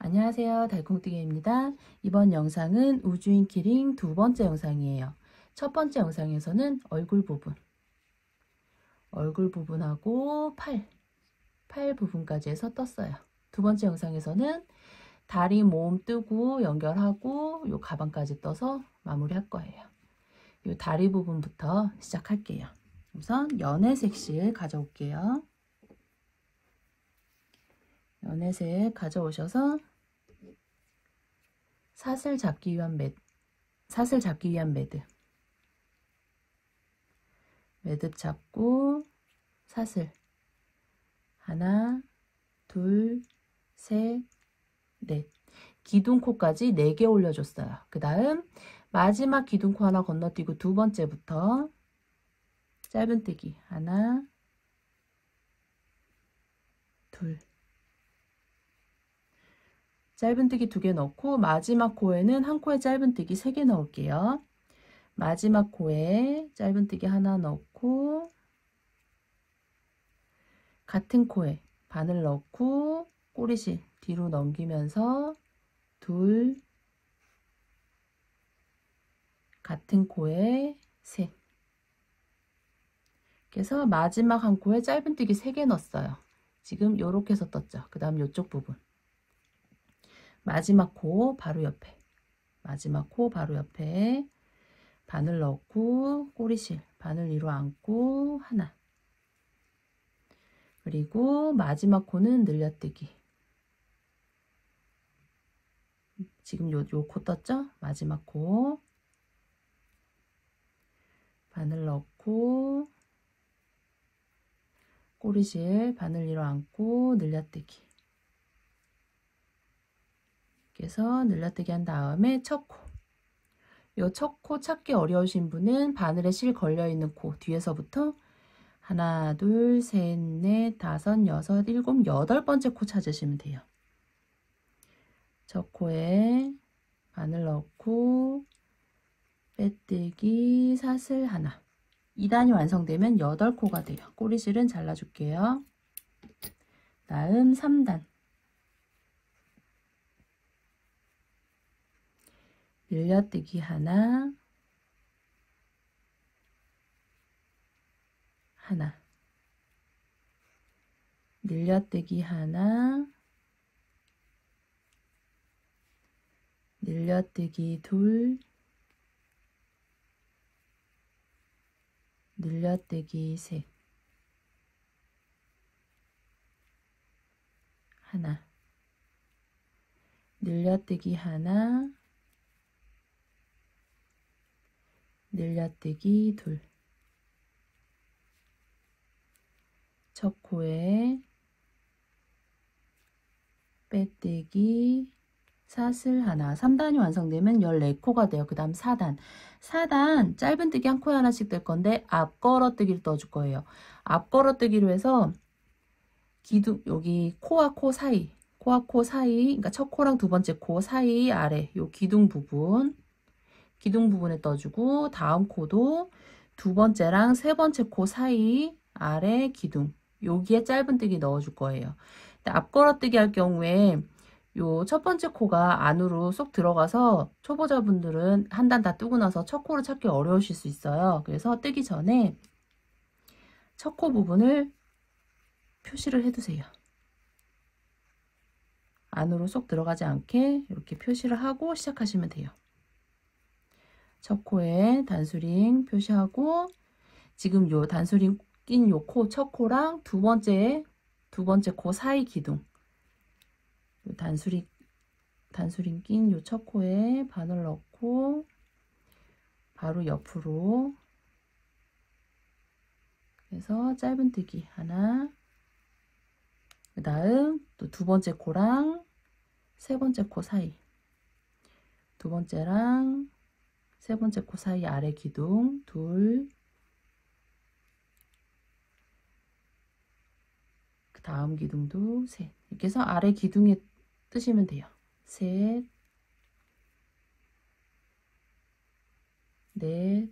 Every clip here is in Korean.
안녕하세요. 달콩뜨기입니다. 이번 영상은 우주인 키링 두 번째 영상이에요. 첫 번째 영상에서는 얼굴 부분하고 팔 부분까지 해서 떴어요. 두 번째 영상에서는 다리 몸 뜨고 연결하고 요 가방까지 떠서 마무리할 거예요. 요 다리 부분부터 시작할게요. 우선 연애색 실 가져올게요. 연애색 가져오셔서 사슬 잡기 위한 매듭 잡고 사슬 하나, 둘, 셋, 넷. 기둥코까지 4개 올려줬어요. 그 다음 마지막 기둥코 하나 건너뛰고 두 번째부터 짧은뜨기 하나, 둘. 짧은뜨기 2개 넣고 마지막 코에는 한 코에 짧은뜨기 3개 넣을게요. 마지막 코에 짧은뜨기 하나 넣고 같은 코에 바늘 넣고 꼬리실 뒤로 넘기면서 둘, 같은 코에 셋. 그래서 마지막 한 코에 짧은뜨기 3개 넣었어요. 지금 요렇게 해서 떴죠. 그 다음 요쪽 부분 마지막 코 바로 옆에 바늘 넣고 꼬리실 바늘 위로 안고 하나, 그리고 마지막 코는 늘려뜨기. 지금 요 코 떴죠? 마지막 코 바늘 넣고 꼬리실 바늘 위로 안고 늘려뜨기. 그래서 늘려뜨기 한 다음에 첫 코. 요 첫 코 찾기 어려우신 분은 바늘에 실 걸려있는 코 뒤에서부터 하나, 둘, 셋, 넷, 다섯, 여섯, 일곱, 8번째 코 찾으시면 돼요. 첫 코에 바늘 넣고 빼뜨기 사슬 하나. 2단이 완성되면 8코가 돼요. 꼬리실은 잘라줄게요. 다음 3단. 늘려뜨기 하나, 늘려뜨기 하나, 늘려뜨기 둘, 늘려뜨기 셋, 하나, 늘려뜨기 하나, 늘려뜨기 둘. 첫 코에 빼뜨기 사슬 하나. 3단이 완성되면 14코가 돼요. 그 다음 4단. 4단 짧은뜨기 한 코에 하나씩 뜰 건데 앞걸어뜨기를 떠줄 거예요. 앞걸어뜨기로 해서 기둥 여기 코와 코 사이, 그러니까 첫 코랑 두 번째 코 사이 아래 요 기둥 부분에 떠주고, 다음 코도 두 번째랑 세 번째 코 사이 아래 기둥 여기에 짧은뜨기 넣어줄 거예요. 앞걸어뜨기 할 경우에 요 첫 번째 코가 안으로 쏙 들어가서 초보자분들은 한 단 다 뜨고 나서 첫 코를 찾기 어려우실 수 있어요. 그래서 뜨기 전에 첫 코 부분을 표시를 해두세요. 안으로 쏙 들어가지 않게 이렇게 표시를 하고 시작하시면 돼요. 첫 코에 단수링 표시하고, 지금 요 단수링 낀 요 코, 첫 코랑 두 번째 코 사이 기둥, 요 단수링 낀 요 첫 코에 바늘 넣고 바로 옆으로 해서 짧은뜨기 하나, 그 다음 또 두 번째 코랑 세 번째 코 사이, 두 번째랑 세 번째 코 사이 아래 기둥 둘, 그 다음 기둥도 셋. 이렇게 해서 아래 기둥에 뜨시면 돼요. 셋, 넷,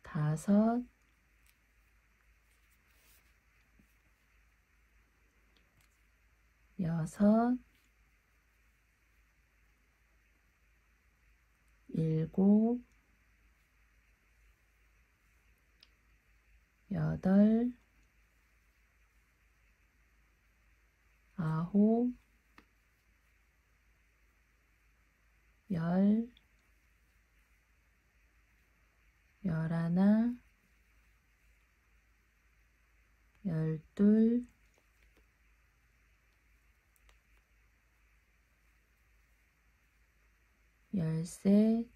다섯, 여섯, 일곱, 여덟, 아홉, 열, 열하나, 열둘, 열셋,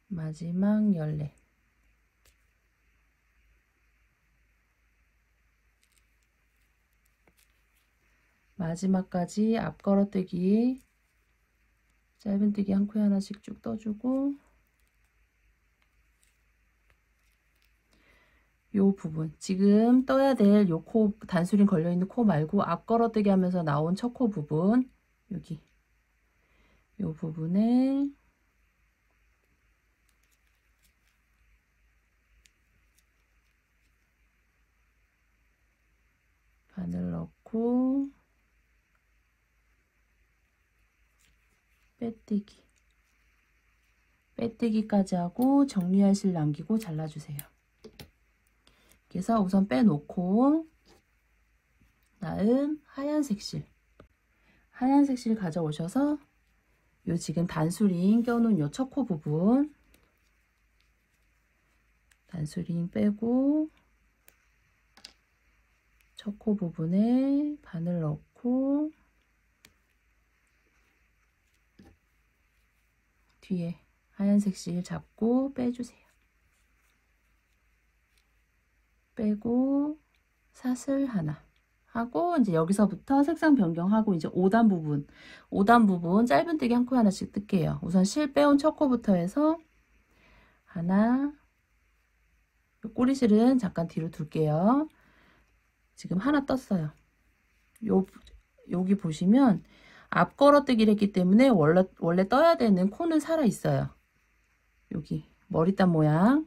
마지막 14. 마지막까지 앞걸어뜨기, 짧은뜨기 한 코에 하나씩 쭉 떠주고, 요 부분 지금 떠야 될 요 코, 단수링 걸려있는 코 말고 앞걸어뜨기 하면서 나온 첫 코 부분, 여기 요 부분에 바늘 넣고 빼뜨기, 빼뜨기까지 하고 정리할 실 남기고 잘라주세요. 그래서 우선 빼놓고 다음 하얀색 실, 하얀색 실 가져오셔서 요 지금 단수링 껴놓은 요 첫 코 부분 단수링 빼고 첫 코 부분에 바늘 넣고 뒤에 하얀색 실 잡고 빼주세요. 빼고 사슬 하나 하고 이제 여기서부터 색상 변경하고 이제 5단 부분 짧은뜨기 한 코 하나씩 뜰게요. 우선 실 빼온 첫 코부터 해서 하나, 꼬리실은 잠깐 뒤로 둘게요. 지금 하나 떴어요. 여기 보시면 앞걸어뜨기를 했기 때문에 원래 떠야 되는 코는 살아 있어요. 여기 머리단 모양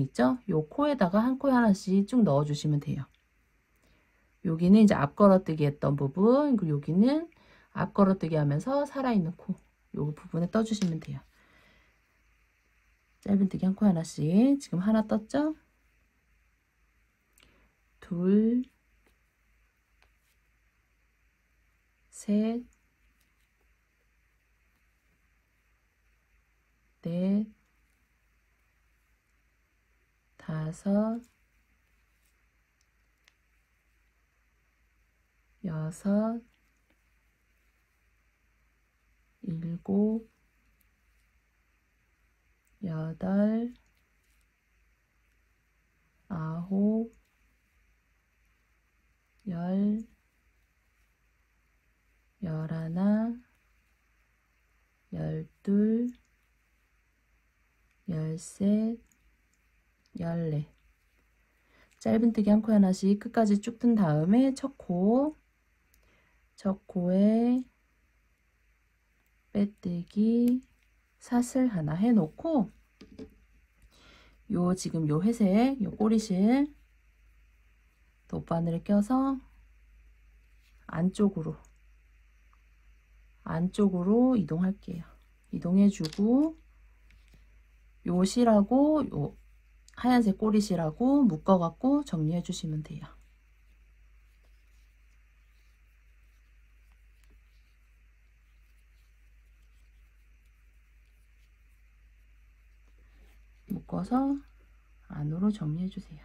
있죠? 요 코에다가 한 코에 하나씩 쭉 넣어 주시면 돼요. 여기는 이제 앞걸어뜨기 했던 부분, 그리고 여기는 앞걸어뜨기 하면서 살아있는 코, 요 부분에 떠주시면 돼요. 짧은뜨기 한 코 하나씩. 지금 하나 떴죠? 둘, 셋, 넷, 다섯, 여섯, 일곱, 여덟, 아홉, 열, 열하나, 열둘, 열셋, 14. 짧은뜨기 한 코 하나씩 끝까지 쭉 뜬 다음에 첫 코에 빼뜨기 사슬 하나 해놓고 요 지금 요 회색 요 꼬리실 돗바늘을 껴서 안쪽으로 이동할게요. 이동해주고 요 실하고 요 하얀색 꼬리실하고 묶어갖고 정리해 주시면 돼요. 묶어서 안으로 정리해 주세요.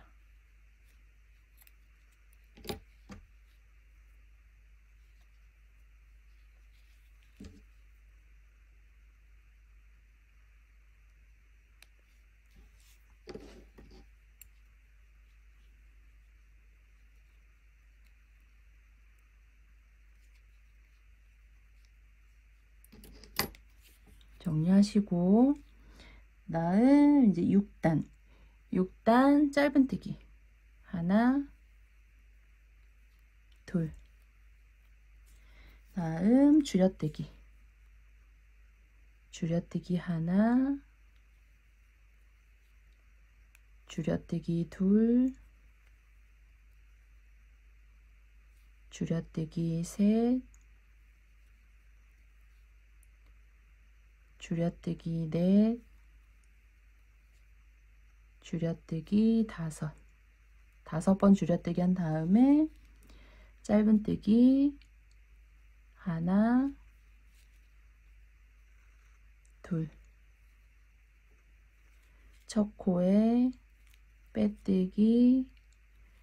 정리하시고 다음 이제 6단 짧은뜨기 하나, 둘. 다음 줄여뜨기 하나, 줄여뜨기 둘, 줄여뜨기 셋, 줄여뜨기 넷, 줄여뜨기 다섯. 5번 줄여뜨기 한 다음에 짧은뜨기 하나, 둘. 첫 코에 빼뜨기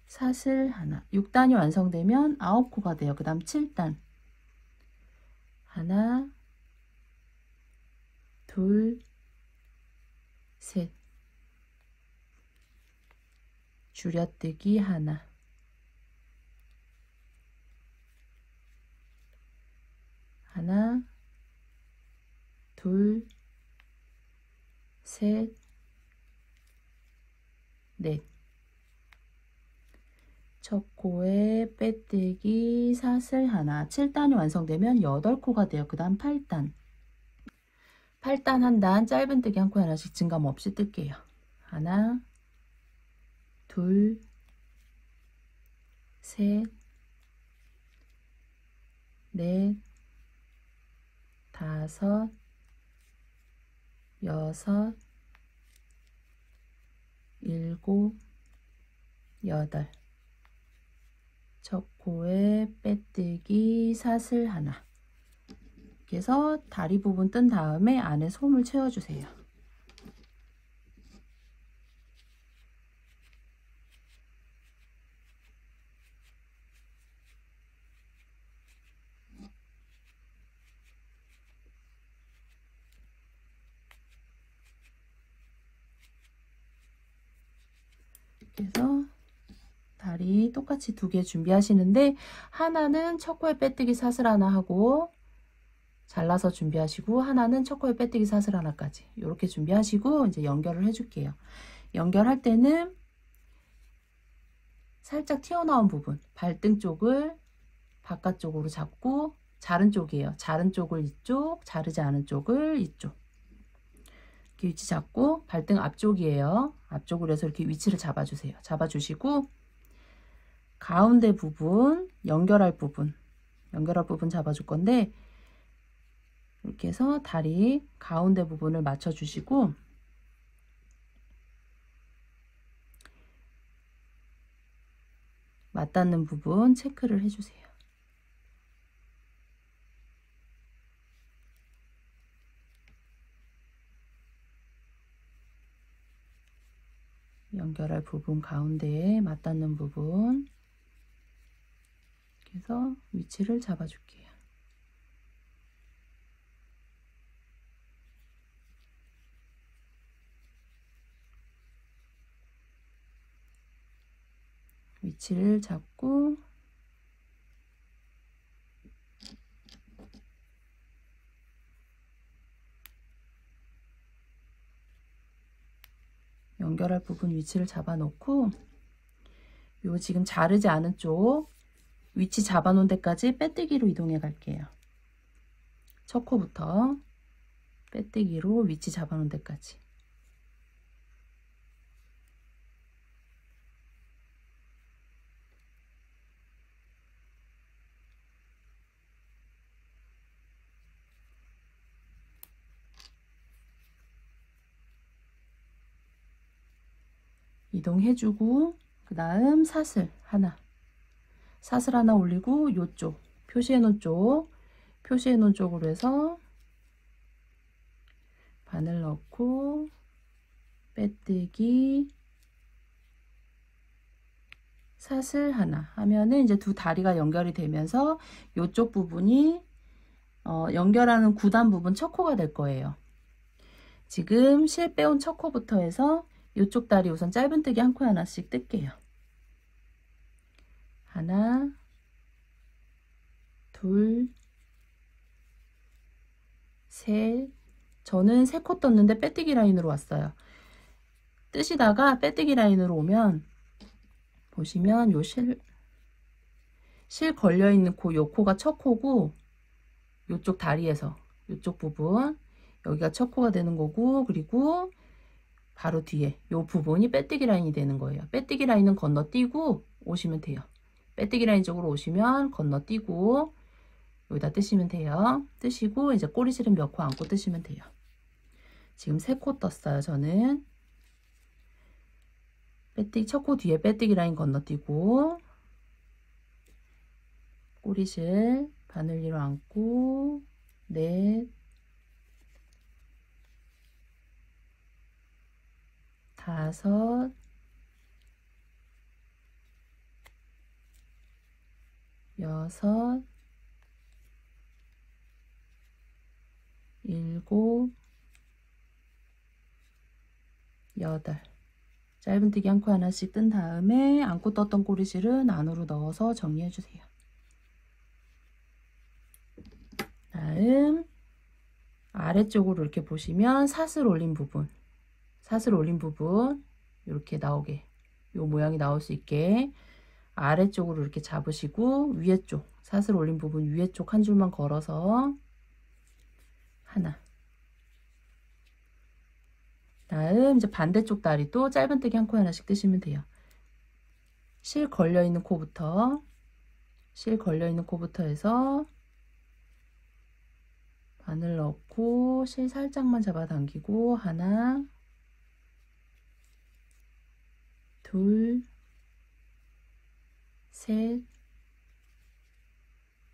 사슬 하나. 6단이 완성되면 9코가 돼요. 그 다음 7단. 하나, 둘, 셋. 줄여뜨기 하나. 하나, 둘, 셋, 넷. 첫 코에 빼뜨기 사슬 하나. 7단이 완성되면 8코가 돼요. 그 다음 8단. 8단 한 단 짧은뜨기 한 코 하나씩 증감 없이 뜰게요. 하나, 둘, 셋, 넷, 다섯, 여섯, 일곱, 여덟. 첫 코에 빼뜨기 사슬 하나. 이렇게 해서 다리 부분 뜬 다음에 안에 솜을 채워주세요. 그래서 다리 똑같이 2개 준비하시는데 하나는 첫 코에 빼뜨기 사슬 하나 하고 잘라서 준비하시고 하나는 첫 코에 빼뜨기 사슬 하나까지 이렇게 준비하시고 이제 연결을 해줄게요. 연결할 때는 살짝 튀어나온 부분 발등 쪽을 바깥쪽으로 잡고 자른 쪽이에요. 자른 쪽을 이쪽, 자르지 않은 쪽을 이쪽. 이렇게 위치 잡고 발등 앞쪽이에요. 앞쪽으로 해서 이렇게 위치를 잡아주세요. 잡아주시고 가운데 부분, 연결할 부분 잡아줄 건데 이렇게 해서 다리 가운데 부분을 맞춰주시고 맞닿는 부분 체크를 해주세요. 연결할 부분 가운데에 맞닿는 부분 이렇게 해서 위치를 잡아줄게요. 위치를 잡고 연결할 부분 위치를 잡아 놓고 요 지금 자르지 않은 쪽 위치 잡아 놓은 데까지 빼뜨기로 이동해 갈게요. 첫 코부터 빼뜨기로 위치 잡아 놓은 데까지. 이동해주고 그 다음 사슬 하나 올리고 요쪽 표시해 놓은 쪽으로 해서 바늘 넣고 빼뜨기 사슬 하나 하면은 이제 두 다리가 연결이 되면서 요쪽 부분이 연결하는 9단 부분 첫 코가 될 거예요. 지금 실 빼온 첫 코부터 해서 이쪽 다리 우선 짧은뜨기 한 코 하나씩 뜰게요. 하나, 둘, 셋. 저는 3코 떴는데 빼뜨기 라인으로 왔어요. 뜨시다가 빼뜨기 라인으로 오면 보시면 요 실 걸려있는 요 코가 첫 코고 요쪽 다리에서 요쪽 부분 여기가 첫 코가 되는 거고 그리고 바로 뒤에 요 부분이 빼뜨기 라인이 되는 거예요. 빼뜨기 라인은 건너뛰고 오시면 돼요. 빼뜨기 라인 쪽으로 오시면 건너뛰고 여기다 뜨시면 돼요. 뜨시고 이제 꼬리실은 몇 코 안고 뜨시면 돼요. 지금 3코 떴어요. 저는 빼뜨기 첫 코 뒤에 빼뜨기 라인 건너뛰고 꼬리실 바늘리로 안고 넷, 다섯, 여섯, 일곱, 여덟. 짧은뜨기 한 코 하나씩 뜬 다음에 안고 떴던 꼬리실은 안으로 넣어서 정리해 주세요. 다음 아래쪽으로 이렇게 보시면 사슬 올린 부분 이렇게 나오게, 요 모양이 나올 수 있게 아래쪽으로 이렇게 잡으시고 위에 쪽 사슬 올린 부분 위에 쪽 한 줄만 걸어서 하나. 다음 이제 반대쪽 다리도 짧은뜨기 한 코 하나씩 뜨시면 돼요. 실 걸려있는 코부터 해서 바늘 넣고 실 살짝만 잡아당기고 하나, 둘, 셋,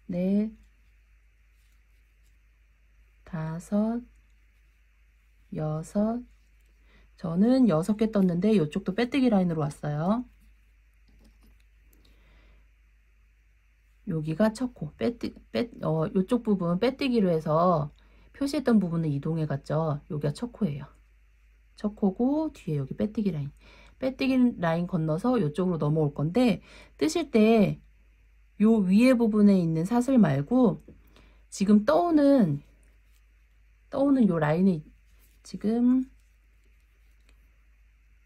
넷, 다섯, 여섯. 저는 6개 떴는데 이쪽도 빼뜨기 라인으로 왔어요. 여기가 첫 코, 이쪽 부분 빼뜨기로 해서 표시했던 부분은 이동해 갔죠. 여기가 첫 코예요. 첫 코고 뒤에 여기 빼뜨기 라인 건너서 이쪽으로 넘어올 건데, 뜨실 때 요 위에 부분에 있는 사슬 말고 지금 떠오는 요 라인에, 지금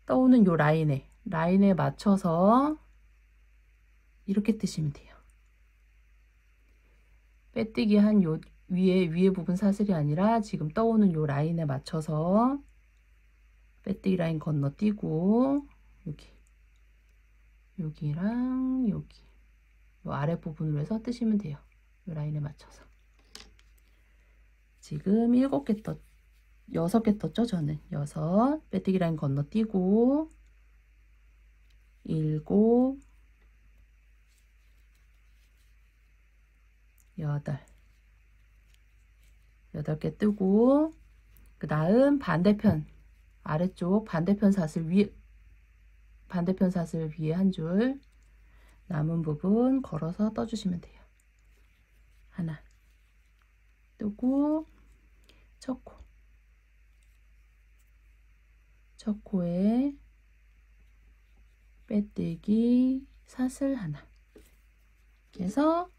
떠오는 요 라인에 맞춰서 이렇게 뜨시면 돼요. 빼뜨기 한 요 위에 부분 사슬이 아니라 지금 떠오는 요 라인에 맞춰서 빼뜨기 라인 건너뛰고 여기랑 여기 요 아래 부분으로 해서 뜨시면 돼요. 요 라인에 맞춰서. 지금 6개 떴죠. 저는 6, 빼뜨기 라인 건너뛰고 7, 8개 뜨고, 그 다음 반대편 아래쪽 반대편 사슬 위에 한 줄 남은 부분 걸어서 떠주시면 돼요. 하나 뜨고 첫 코에 빼뜨기 사슬 하나. 그래서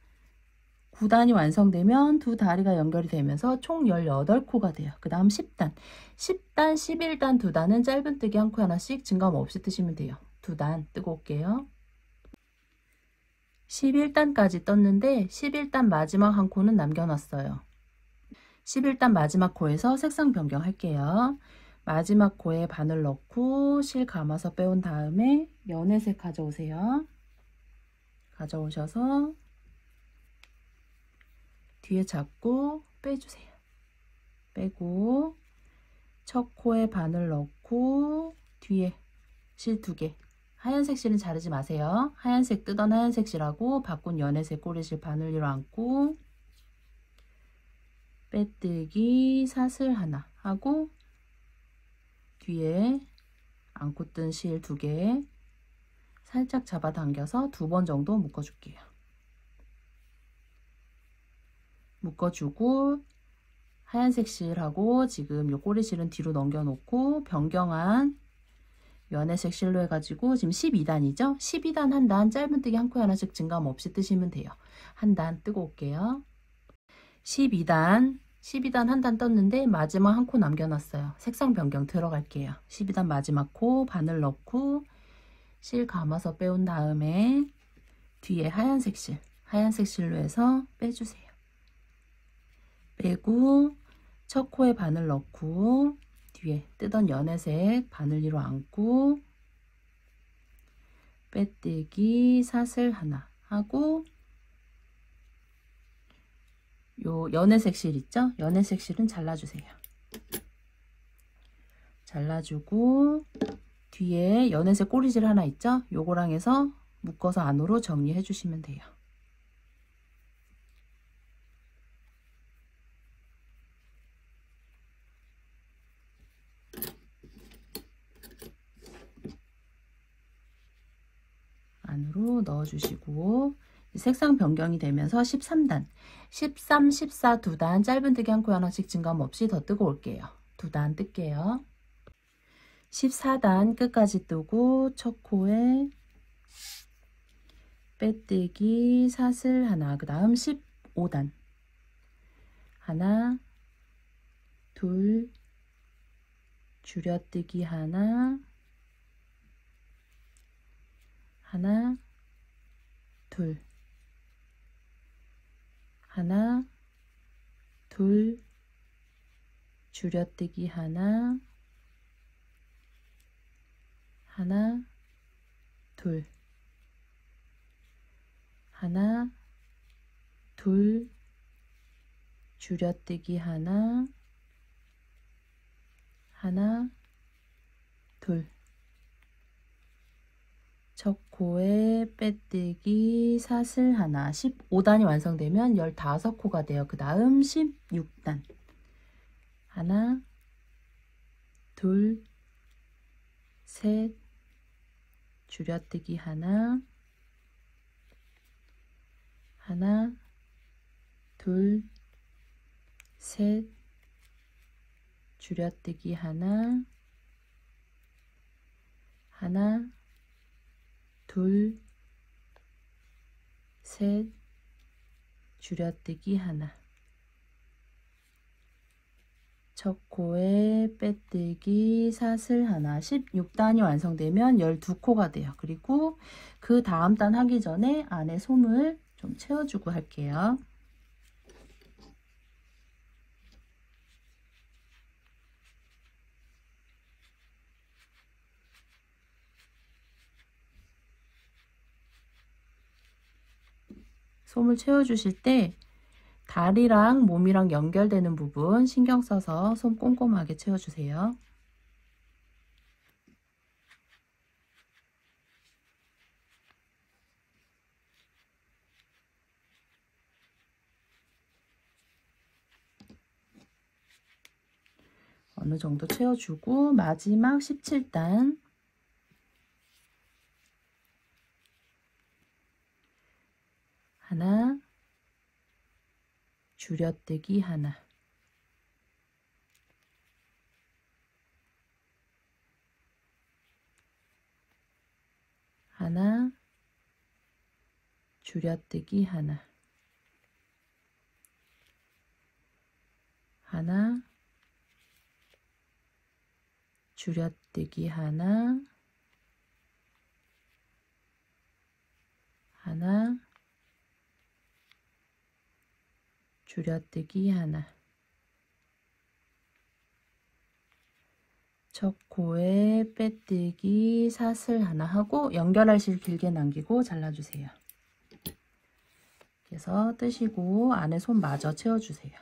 9단이 완성되면 두 다리가 연결이 되면서 총 18코가 돼요. 그 다음 10단, 11단 두 단은 짧은뜨기 한 코 하나씩 증감 없이 뜨시면 돼요. 두 단 뜨고 올게요. 11단까지 떴는데 11단 마지막 한 코는 남겨놨어요. 11단 마지막 코에서 색상 변경할게요. 마지막 코에 바늘 넣고 실 감아서 빼온 다음에 연해색 가져오세요. 가져오셔서 뒤에 잡고 빼주세요. 빼고 첫 코에 바늘 넣고 뒤에 실 2개. 하얀색 실은 자르지 마세요. 하얀색 뜨던 하얀색 실하고 바꾼 연해색 꼬리실 바늘리로 안고 빼뜨기 사슬 하나 하고 뒤에 안고 뜬 실 2개 살짝 잡아당겨서 2번 정도 묶어줄게요. 묶어주고 하얀색 실하고 지금 요 꼬리실은 뒤로 넘겨놓고 변경한 연해색 실로 해가지고 지금 12단이죠? 12단 한 단 짧은뜨기 한 코 하나씩 증감 없이 뜨시면 돼요. 한 단 뜨고 올게요. 12단 한 단 떴는데 마지막 한 코 남겨놨어요. 색상 변경 들어갈게요. 12단 마지막 코 바늘 넣고 실 감아서 빼온 다음에 뒤에 하얀색 실로 해서 빼주세요. 빼고 첫 코에 바늘 넣고 뒤에 뜨던 연해색 바늘리로 안고 빼뜨기 사슬 하나 하고 요 연애색 실 있죠? 연애색 실은 잘라주세요. 잘라주고 뒤에 연애색 꼬리질 하나 있죠? 요거랑 해서 묶어서 안으로 정리해 주시면 돼요. 안으로 넣어주시고 색상 변경이 되면서 13단, 13, 14 두 단 짧은뜨기 한 코 하나씩 증감 없이 더 뜨고 올게요. 두 단 뜰게요. 14단 끝까지 뜨고 첫 코에 빼뜨기 사슬 하나, 그 다음 15단 하나, 둘, 줄여뜨기 하나, 하나, 둘, 하나, 둘, 줄여뜨기 하나, 하나, 둘, 하나, 둘, 줄여뜨기 하나, 하나, 둘. 첫 코에 빼뜨기 사슬 하나, 15단이 완성되면 15코가 돼요. 그 다음 16단 하나, 둘, 셋, 줄여뜨기 하나, 하나, 둘, 셋, 줄여뜨기 하나, 하나, 둘, 셋, 줄여뜨기 하나. 첫 코에 빼뜨기 사슬 하나, 16단이 완성되면 12코가 돼요. 그리고 그 다음 단 하기 전에 안에 솜을 좀 채워주고 할게요. 솜을 채워주실 때 다리랑 몸이랑 연결되는 부분 신경 써서 솜 꼼꼼하게 채워주세요. 어느 정도 채워주고 마지막 17단 하나, 줄여뜨기 하나, 하나, 줄여뜨기 하나, 하나, 줄여뜨기 하나, 하나, 줄여뜨기 하나. 첫 코에 빼뜨기 사슬 하나 하고 연결할 실 길게 남기고 잘라주세요. 그래서 뜨시고 안에 솜 마저 채워주세요.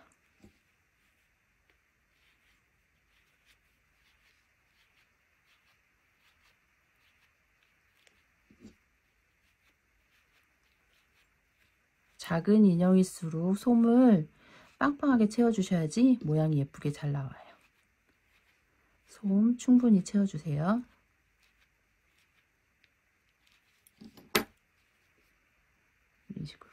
작은 인형일수록 솜을 빵빵하게 채워주셔야지 모양이 예쁘게 잘 나와요. 솜 충분히 채워주세요. 이런 식으로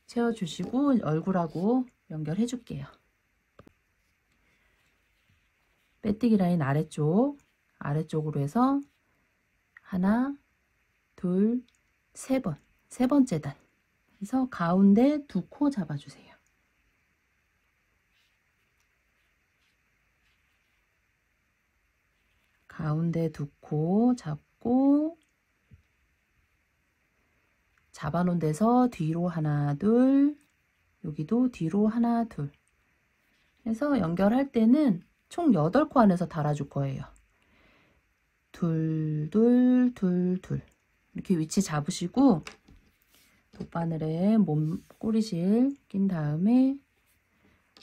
채워주시고 얼굴하고 연결해 줄게요. 빼뜨기 라인 아래쪽으로 해서 하나, 둘, 세 번, 세 번째 단 그래서 가운데 두 코 잡아주세요. 가운데 두 코 잡고 잡아놓은 데서 뒤로 하나, 둘, 여기도 뒤로 하나, 둘 해서 연결할 때는 총 8코 안에서 달아줄 거예요. 둘, 둘, 둘, 둘 이렇게 위치 잡으시고 돗바늘에 몸 꼬리실 낀 다음에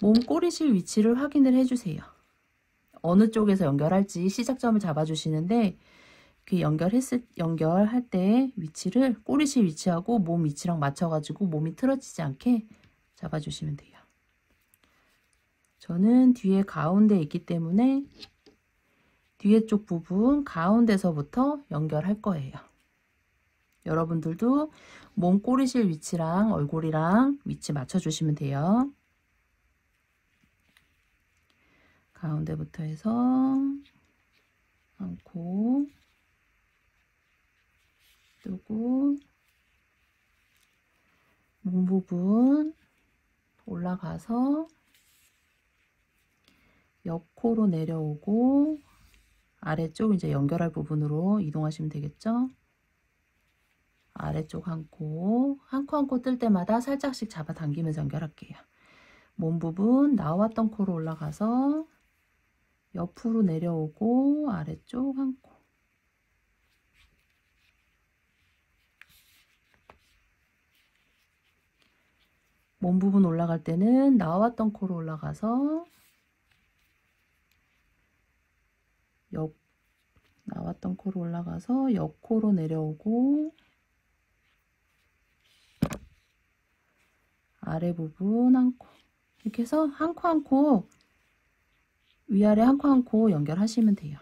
몸 꼬리실 위치를 확인을 해주세요. 어느 쪽에서 연결할지 시작점을 잡아주시는데 그 연결할 때 위치를 꼬리실 위치하고 몸 위치랑 맞춰가지고 몸이 틀어지지 않게 잡아주시면 돼요. 저는 뒤에 가운데 있기 때문에 뒤에 쪽 부분 가운데서부터 연결할 거예요. 여러분들도 몸 꼬리실 위치랑 얼굴이랑 위치 맞춰주시면 돼요. 가운데부터 해서 안고 뜨고 몸 부분 올라가서 옆코로 내려오고 아래쪽 이제 연결할 부분으로 이동하시면 되겠죠. 아래쪽 한 코 뜰 때마다 살짝씩 잡아당기면서 연결할게요. 몸 부분 나왔던 코로 올라가서 옆으로 내려오고 아래쪽 한 코. 몸 부분 올라갈 때는 나왔던 코로 올라가서 나왔던 코로 올라가서 옆코로 내려오고 아래 부분 한 코. 이렇게 해서 한 코 한 코 위아래 한 코 한 코 연결하시면 돼요.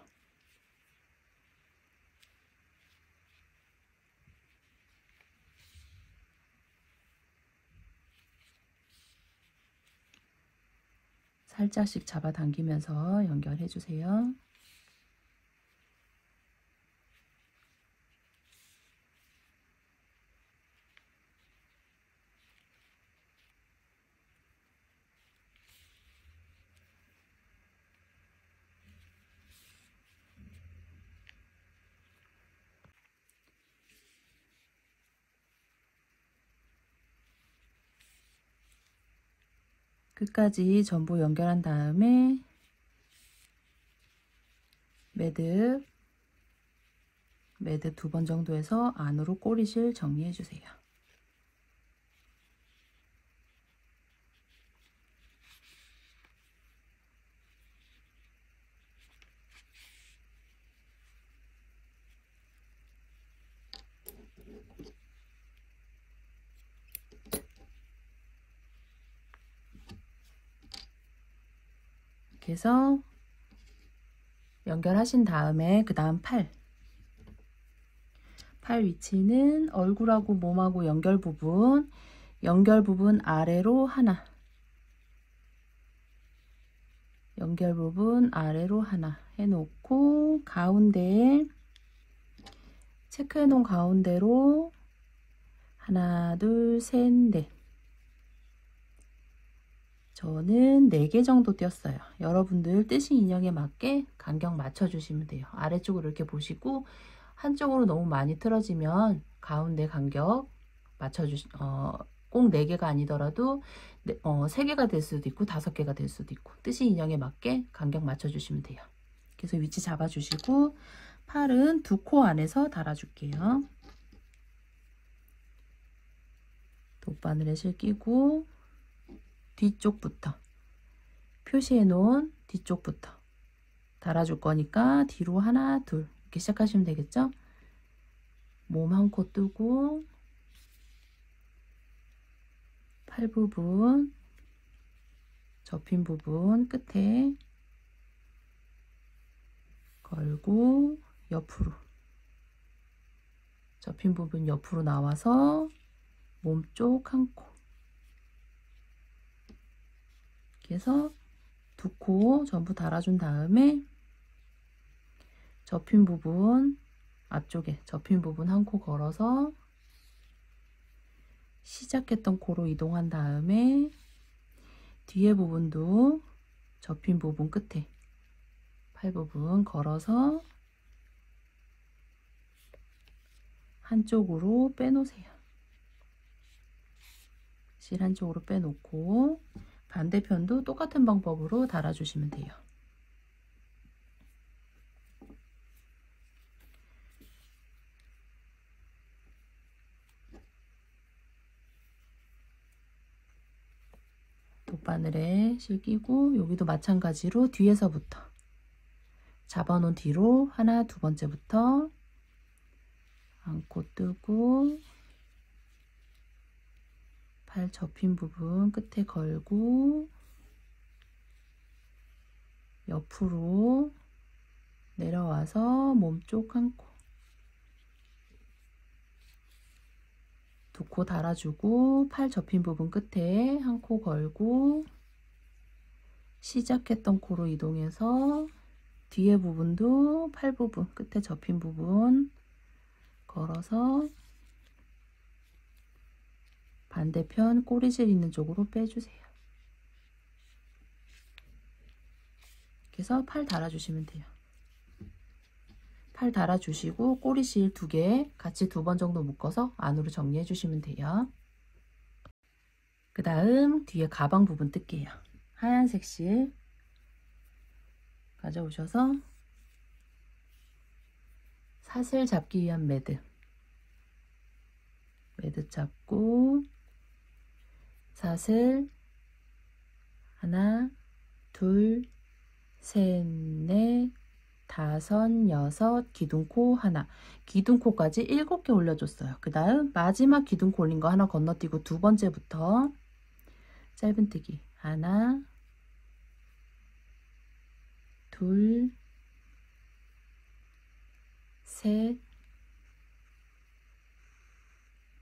살짝씩 잡아당기면서 연결해 주세요. 끝까지 전부 연결한 다음에 매듭 2번 정도 해서 안으로 꼬리실 정리해 주세요. 이렇게 해서 연결하신 다음에 그 다음 팔 위치는 얼굴하고 몸하고 연결 부분 아래로 하나, 연결 부분 아래로 하나 해놓고 가운데에 체크해 놓은 가운데로 하나, 둘, 셋, 넷. 저는 4개 정도 띄었어요. 여러분들 뜨신 인형에 맞게 간격 맞춰주시면 돼요. 아래쪽으로 이렇게 보시고 한쪽으로 너무 많이 틀어지면 가운데 간격 꼭 4개가 아니더라도 3개가 될 수도 있고 5개가 될 수도 있고 뜨신 인형에 맞게 간격 맞춰주시면 돼요. 그래서 위치 잡아주시고 팔은 2코 안에서 달아줄게요. 돗바늘에 실 끼고 뒤쪽부터 표시해 놓은 뒤쪽부터 달아줄 거니까 뒤로 하나 둘 이렇게 시작하시면 되겠죠. 몸 한 코 뜨고 팔 부분 접힌 부분 끝에 걸고 옆으로 접힌 부분 옆으로 나와서 몸쪽 한 코 이렇게 해서 2코 전부 달아준 다음에 접힌 부분 앞쪽에 접힌 부분 한 코 걸어서 시작했던 코로 이동한 다음에 뒤에 부분도 접힌 부분 끝에 팔 부분 걸어서 한쪽으로 빼놓으세요. 실 한쪽으로 빼놓고 반대편도 똑같은 방법으로 달아주시면 돼요. 바늘에 실 끼고 여기도 마찬가지로 뒤에서부터 잡아놓은 뒤로 하나, 두 번째부터 안고 뜨고 팔 접힌 부분 끝에 걸고 옆으로 내려와서 몸쪽 한 코, 두 코 달아주고 팔 접힌 부분 끝에 한 코 걸고 시작했던 코로 이동해서 뒤에 부분도 팔 부분 끝에 접힌 부분 걸어서 반대편 꼬리실 있는 쪽으로 빼주세요. 이렇게 해서 팔 달아주시면 돼요. 팔 달아주시고 꼬리실 2개 같이 2번 정도 묶어서 안으로 정리해 주시면 돼요. 그 다음 뒤에 가방 부분 뜰게요. 하얀색 실 가져오셔서 사슬 잡기 위한 매듭 잡고 사슬 하나, 둘, 셋, 넷, 다섯, 여섯, 기둥코 하나, 기둥코까지 7개 올려줬어요. 그 다음 마지막 기둥코 올린 거 하나 건너뛰고 두 번째부터 짧은뜨기 하나, 둘, 셋,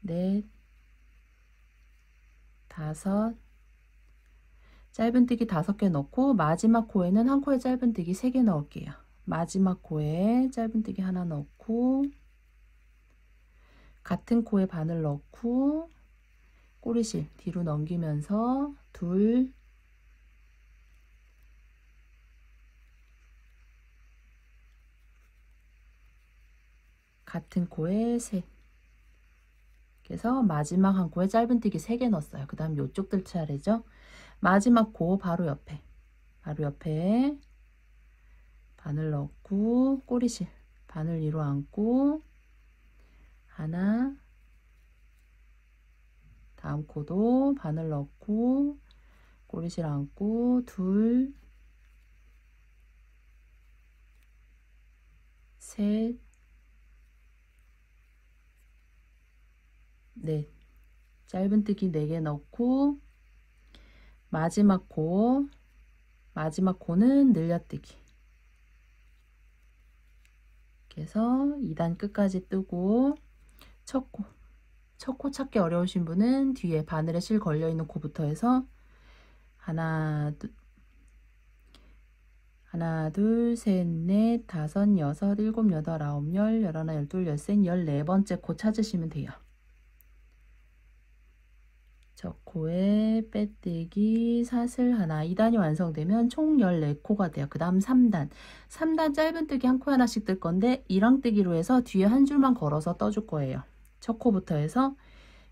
넷, 다섯, 짧은뜨기 5개 넣고 마지막 코에는 한 코에 짧은뜨기 3개 넣을게요. 마지막 코에 짧은뜨기 하나 넣고 같은 코에 바늘 넣고 꼬리실 뒤로 넘기면서 둘, 같은 코에 셋. 그래서 마지막 한 코에 짧은뜨기 3개 넣었어요. 그 다음 요쪽들 차례죠. 마지막 코 바로 옆에 바늘 넣고 꼬리실 바늘 위로 안고 하나, 다음 코도 바늘 넣고 꼬리실 안고 둘, 셋, 넷, 짧은뜨기 4개 넣고 마지막 코는 늘려뜨기. 이렇게 해서 2단 끝까지 뜨고 첫 코 찾기 어려우신 분은 뒤에 바늘에 실 걸려있는 코부터 해서 하나, 둘, 셋, 넷, 다섯, 여섯, 일곱, 여덟, 아홉, 열, 열하나, 열둘, 열셋, 14번째 코 찾으시면 돼요. 첫 코에 빼뜨기 사슬 하나, 2단이 완성되면 총 14코가 돼요. 그 다음 3단 짧은뜨기 한 코 하나씩 뜰 건데 이랑뜨기로 해서 뒤에 한 줄만 걸어서 떠줄 거예요. 첫 코부터 해서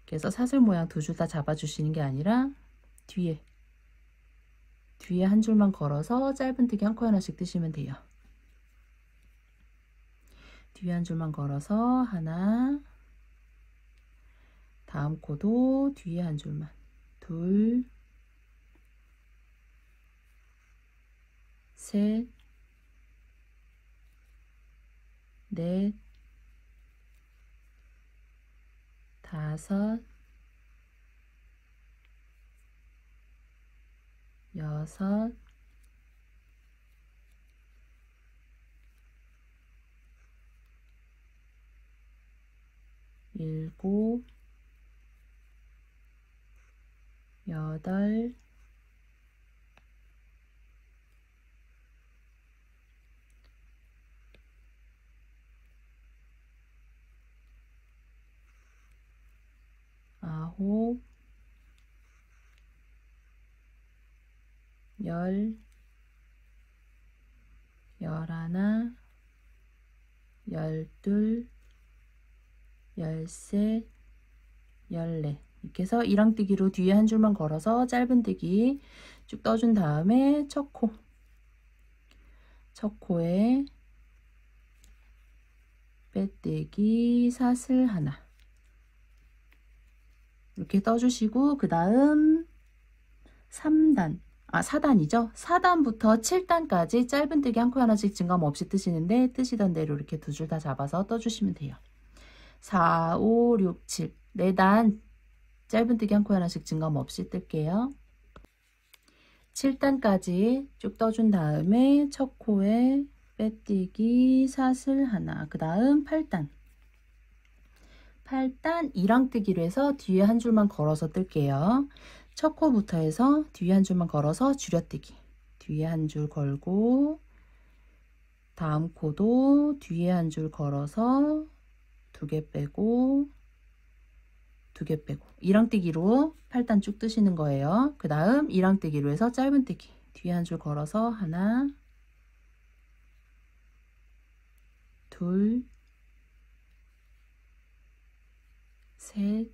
그래서 사슬 모양 2줄 다 잡아주시는 게 아니라 뒤에 한 줄만 걸어서 짧은뜨기 한 코 하나씩 뜨시면 돼요. 뒤에 한 줄만 걸어서 하나, 다음 코도 뒤에 한 줄만 둘, 셋, 넷, 다섯, 여섯, 일곱, 여덟, 아홉, 열, 열하나, 열둘, 열셋, 열넷. 이렇게 해서 이랑뜨기로 뒤에 한 줄만 걸어서 짧은뜨기 쭉 떠준 다음에 첫 코에 빼뜨기 사슬 하나 이렇게 떠주시고 그 다음 3단, 4단이죠. 4단부터 7단까지 짧은뜨기 한 코 하나씩 증감 없이 뜨시는데 뜨시던 대로 이렇게 두 줄 다 잡아서 떠주시면 돼요. 4, 5, 6, 7 4단 짧은뜨기 한 코 하나씩 증감 없이 뜰게요. 7단까지 쭉 떠준 다음에 첫 코에 빼뜨기 사슬 하나, 그 다음 8단 2랑뜨기로 해서 뒤에 한 줄만 걸어서 뜰게요. 첫 코부터 해서 뒤에 한 줄만 걸어서 줄여뜨기, 뒤에 한 줄 걸고 다음 코도 뒤에 한 줄 걸어서 2개 빼고 2개 빼고 2랑뜨기로 8단 쭉 뜨시는 거예요. 그 다음 2랑뜨기로 해서 짧은뜨기, 뒤에 한 줄 걸어서 하나, 둘, 셋,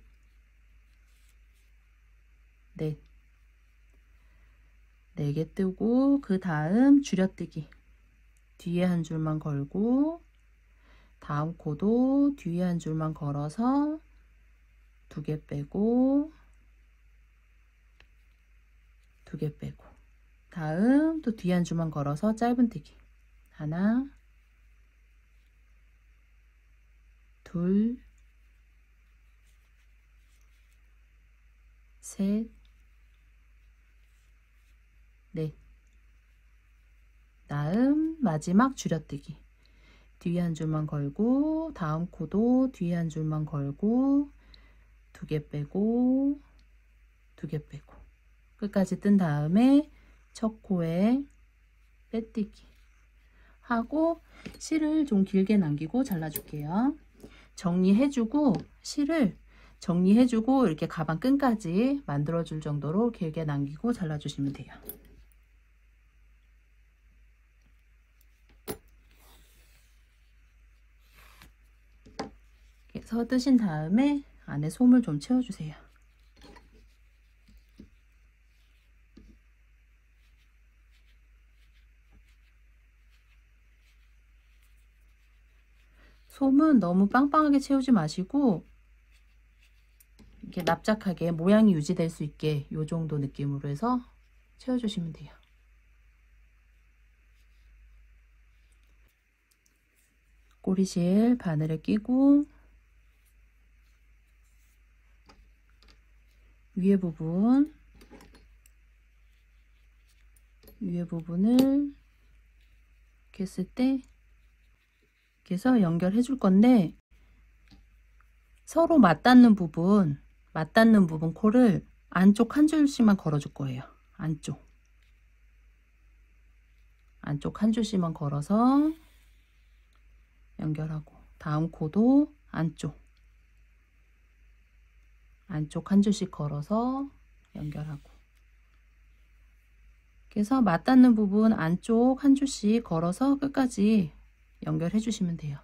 넷, 4개 뜨고 그 다음 줄여뜨기, 뒤에 한 줄만 걸고 다음 코도 뒤에 한 줄만 걸어서 2개 빼고 2개 빼고 다음 또 뒤에 한 줄만 걸어서 짧은뜨기 하나, 둘, 셋, 넷. 다음 마지막 줄여뜨기, 뒤에 한 줄만 걸고 다음 코도 뒤에 한 줄만 걸고 2개 빼고 2개 빼고 끝까지 뜬 다음에 첫 코에 빼뜨기 하고 실을 좀 길게 남기고 잘라줄게요. 정리해주고 실을 정리해주고 이렇게 가방 끈까지 만들어줄 정도로 길게 남기고 잘라주시면 돼요. 그래서 뜨신 다음에 안에 솜을 좀 채워주세요. 솜은 너무 빵빵하게 채우지 마시고 이렇게 납작하게 모양이 유지될 수 있게 이 정도 느낌으로 해서 채워주시면 돼요. 꼬리실 바늘에 끼고 위에 부분을 이렇게 했을 때 이렇게 해서 연결해 줄 건데 서로 맞닿는 부분 코를 안쪽 한 줄씩만 걸어 줄 거예요. 안쪽 한 줄씩만 걸어서 연결하고 다음 코도 안쪽 한 줄씩 걸어서 연결하고 그래서 맞닿는 부분 안쪽 한 줄씩 걸어서 끝까지 연결해 주시면 돼요.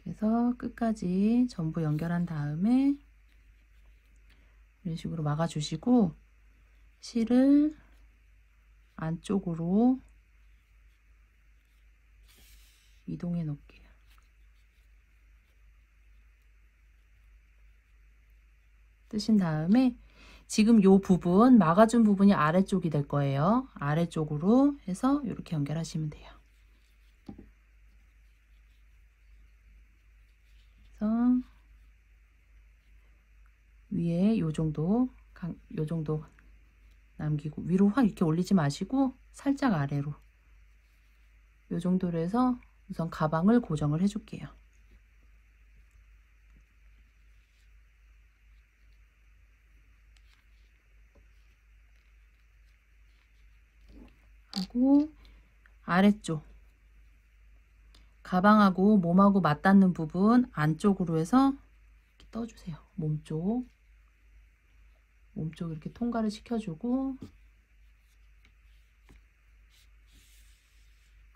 그래서 끝까지 전부 연결한 다음에 이런 식으로 막아 주시고 실을 안쪽으로 이동해 놓을게요. 뜨신 다음에 지금 요 부분 막아준 부분이 아래쪽이 될 거예요. 아래쪽으로 해서 이렇게 연결하시면 돼요. 그래서 위에 요 정도 남기고 위로 확 이렇게 올리지 마시고 살짝 아래로 요 정도로 해서 우선 가방을 고정을 해 줄게요. 하고 아래쪽 가방하고 몸하고 맞닿는 부분 안쪽으로 해서 이렇게 떠주세요. 몸쪽 이렇게 통과를 시켜주고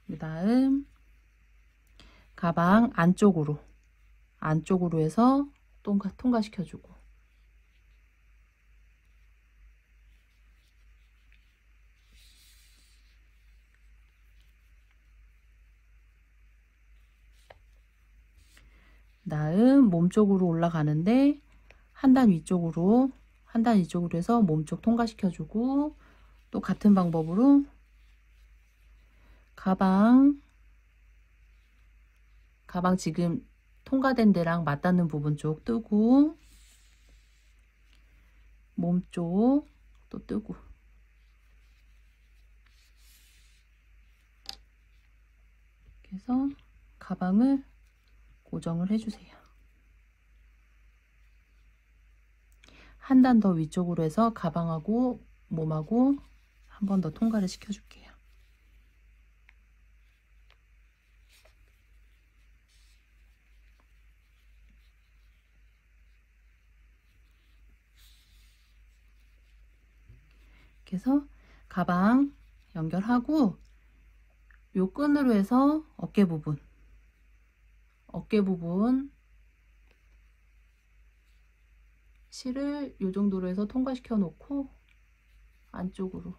그 다음 가방 안쪽으로 해서 통과시켜주고 다음 몸 쪽으로 올라가는데 한 단 위쪽으로 해서 몸 쪽 통과시켜주고, 또 같은 방법으로 가방 지금 통과된 데랑 맞닿는 부분 쪽 뜨고, 몸 쪽 또 뜨고, 그래서 가방을 고정을 해주세요. 한 단 더 위쪽으로 해서 가방하고 몸하고 한 번 더 통과를 시켜줄게요. 그래서 가방 연결하고, 요 끈으로 해서 어깨 부분 실을 요 정도로 해서 통과시켜 놓고, 안쪽으로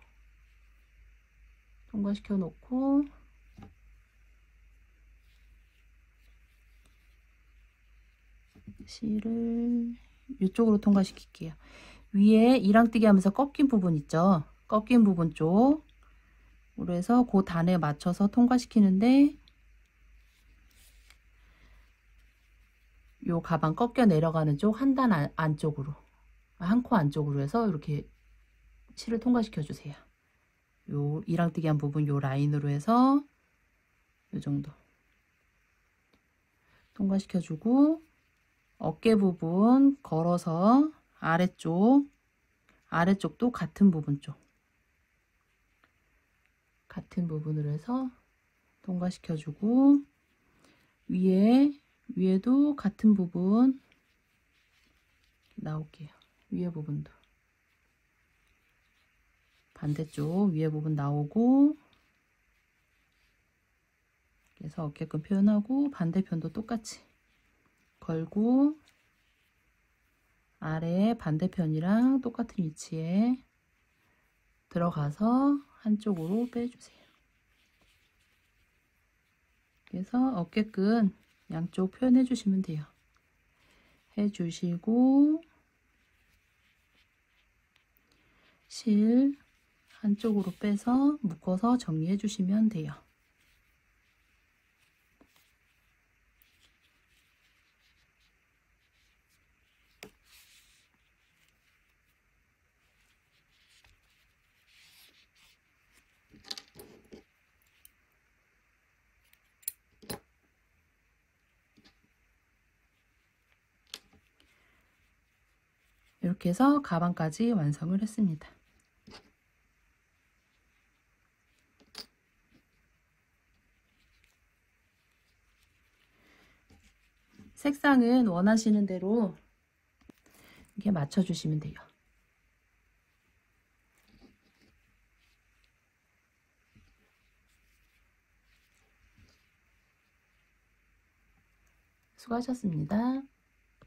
통과시켜 놓고, 실을 이쪽으로 통과시킬게요. 위에 이랑뜨기 하면서 꺾인 부분 있죠? 꺾인 부분 쪽으로 해서 그 단에 맞춰서 통과시키는데, 요 가방 꺾여 내려가는 쪽 한 단 안쪽으로, 한 코 안쪽으로 해서 이렇게 실을 통과시켜 주세요. 요 이랑뜨기 한 부분 요 라인으로 해서 요 정도 통과시켜 주고, 어깨 부분 걸어서 아래쪽도 같은 부분으로 해서 통과시켜 주고, 위에도 같은 부분 나올게요. 위에 부분도 반대쪽 위에 부분 나오고, 그래서 어깨끈 표현하고 반대편도 똑같이 걸고, 아래 반대편이랑 똑같은 위치에 들어가서 한쪽으로 빼주세요. 그래서 어깨끈 양쪽 표현해 주시면 돼요. 해주시고, 실 한쪽으로 빼서 묶어서 정리해 주시면 돼요. 이렇게 해서 가방까지 완성을 했습니다. 색상은 원하시는 대로 이렇게 맞춰주시면 돼요. 수고하셨습니다.